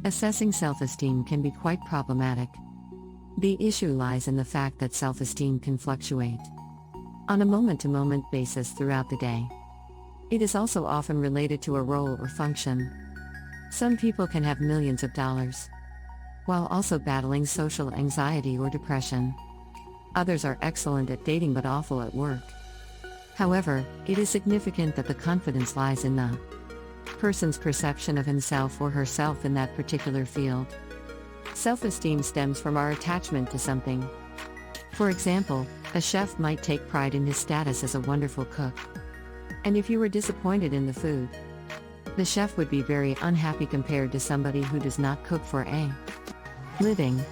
Assessing self-esteem can be quite problematic. The issue lies in the fact that self-esteem can fluctuate on a moment-to-moment basis throughout the day. It is also often related to a role or function. Some people can have millions of dollars while also battling social anxiety or depression. Others are excellent at dating but awful at work. However, it is significant that the confidence lies in the person's perception of himself or herself in that particular field. Self-esteem stems from our attachment to something. For example, a chef might take pride in his status as a wonderful cook. And if you were disappointed in the food, the chef would be very unhappy compared to somebody who does not cook for a living.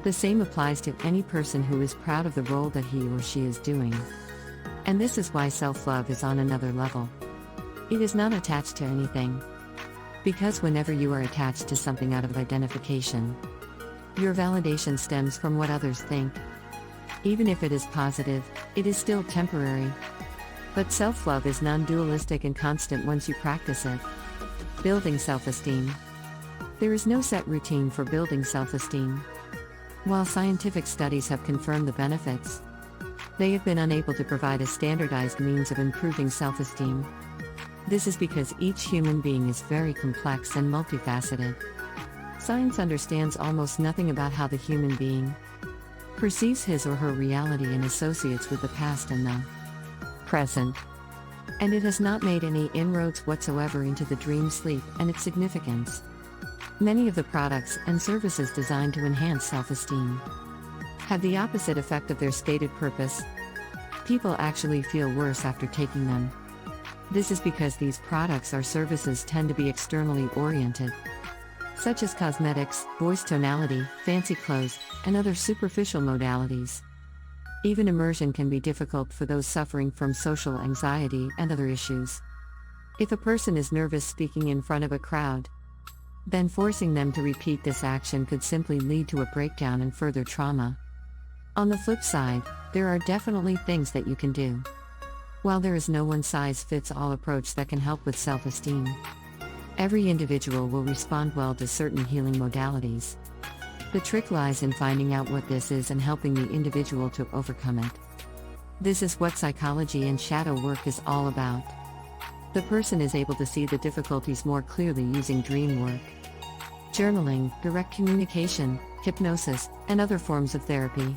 The same applies to any person who is proud of the role that he or she is doing. And this is why self-love is on another level. It is not attached to anything. Because whenever you are attached to something out of identification, your validation stems from what others think. Even if it is positive, it is still temporary. But self-love is non-dualistic and constant once you practice it. Building self-esteem. There is no set routine for building self-esteem. While scientific studies have confirmed the benefits, they have been unable to provide a standardized means of improving self-esteem. This is because each human being is very complex and multifaceted. Science understands almost nothing about how the human being perceives his or her reality and associates with the past and the present. And it has not made any inroads whatsoever into the dream sleep and its significance. Many of the products and services designed to enhance self-esteem have the opposite effect of their stated purpose. People actually feel worse after taking them. This is because these products or services tend to be externally oriented, such as cosmetics, voice tonality, fancy clothes, and other superficial modalities. Even immersion can be difficult for those suffering from social anxiety and other issues. If a person is nervous speaking in front of a crowd, then forcing them to repeat this action could simply lead to a breakdown and further trauma. On the flip side, there are definitely things that you can do. While there is no one-size-fits-all approach that can help with self-esteem, every individual will respond well to certain healing modalities. The trick lies in finding out what this is and helping the individual to overcome it. This is what psychology and shadow work is all about. The person is able to see the difficulties more clearly using dream work, journaling, direct communication, hypnosis, and other forms of therapy.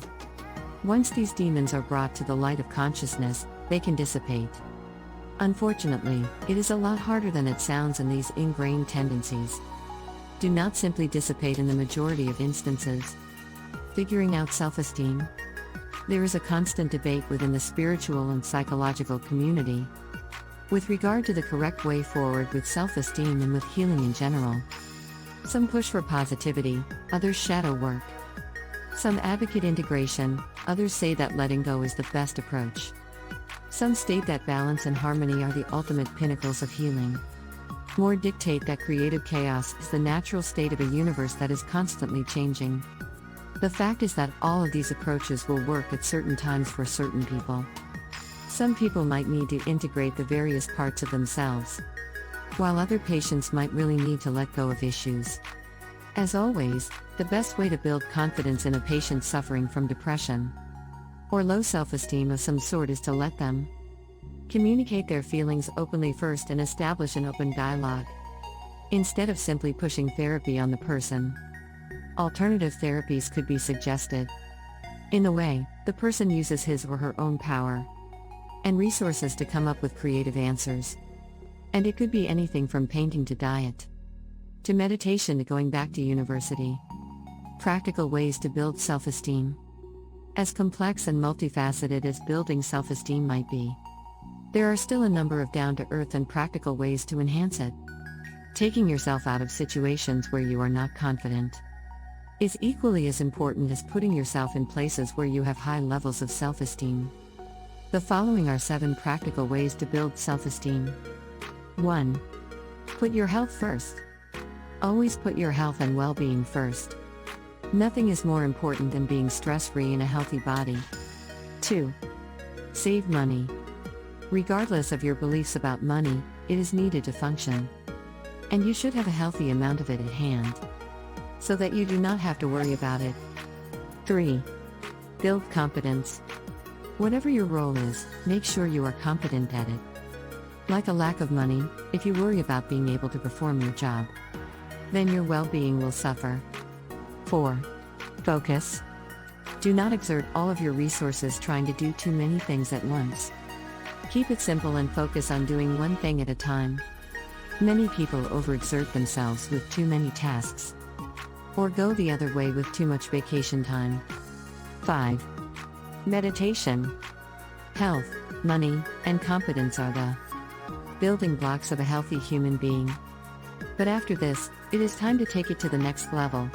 Once these demons are brought to the light of consciousness, they can dissipate. Unfortunately, it is a lot harder than it sounds, and these ingrained tendencies do not simply dissipate in the majority of instances. Figuring out self-esteem. There is a constant debate within the spiritual and psychological community with regard to the correct way forward with self-esteem and with healing in general. Some push for positivity, others shadow work. Some advocate integration, others say that letting go is the best approach. Some state that balance and harmony are the ultimate pinnacles of healing. More dictate that creative chaos is the natural state of a universe that is constantly changing. The fact is that all of these approaches will work at certain times for certain people. Some people might need to integrate the various parts of themselves, while other patients might really need to let go of issues. As always, the best way to build confidence in a patient suffering from depression or low self-esteem of some sort is to let them communicate their feelings openly first and establish an open dialogue, instead of simply pushing therapy on the person. Alternative therapies could be suggested. In a way, the person uses his or her own power and resources to come up with creative answers. And it could be anything from painting to diet, to meditation to going back to university. Practical ways to build self-esteem. As complex and multifaceted as building self-esteem might be, there are still a number of down-to-earth and practical ways to enhance it. Taking yourself out of situations where you are not confident is equally as important as putting yourself in places where you have high levels of self-esteem. The following are 7 practical ways to build self-esteem. 1. Put your health first. Always put your health and well-being first. Nothing is more important than being stress-free in a healthy body. 2. Save money. Regardless of your beliefs about money, it is needed to function. And you should have a healthy amount of it at hand, so that you do not have to worry about it. 3. Build competence. Whatever your role is, make sure you are competent at it. Like a lack of money, if you worry about being able to perform your job, then your well-being will suffer. 4. Focus. Do not exert all of your resources trying to do too many things at once. Keep it simple and focus on doing one thing at a time. Many people overexert themselves with too many tasks, or go the other way with too much vacation time. 5. Meditation. Health, money, and competence are the building blocks of a healthy human being. But after this, it is time to take it to the next level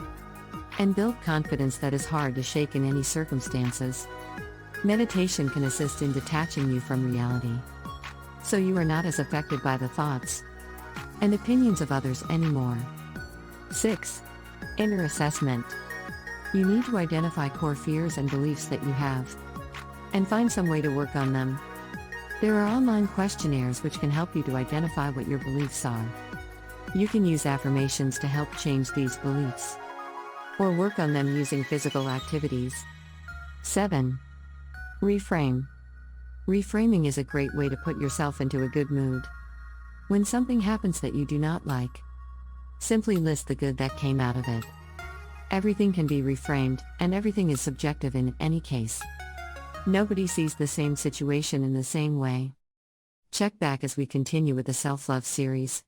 and build confidence that is hard to shake in any circumstances. Meditation can assist in detaching you from reality, so you are not as affected by the thoughts and opinions of others anymore. 6. Inner assessment. You need to identify core fears and beliefs that you have, and find some way to work on them. There are online questionnaires which can help you to identify what your beliefs are. You can use affirmations to help change these beliefs, or work on them using physical activities. 7. Reframe. Reframing is a great way to put yourself into a good mood. When something happens that you do not like, simply list the good that came out of it. Everything can be reframed, and everything is subjective in any case. Nobody sees the same situation in the same way. Check back as we continue with the self-love series.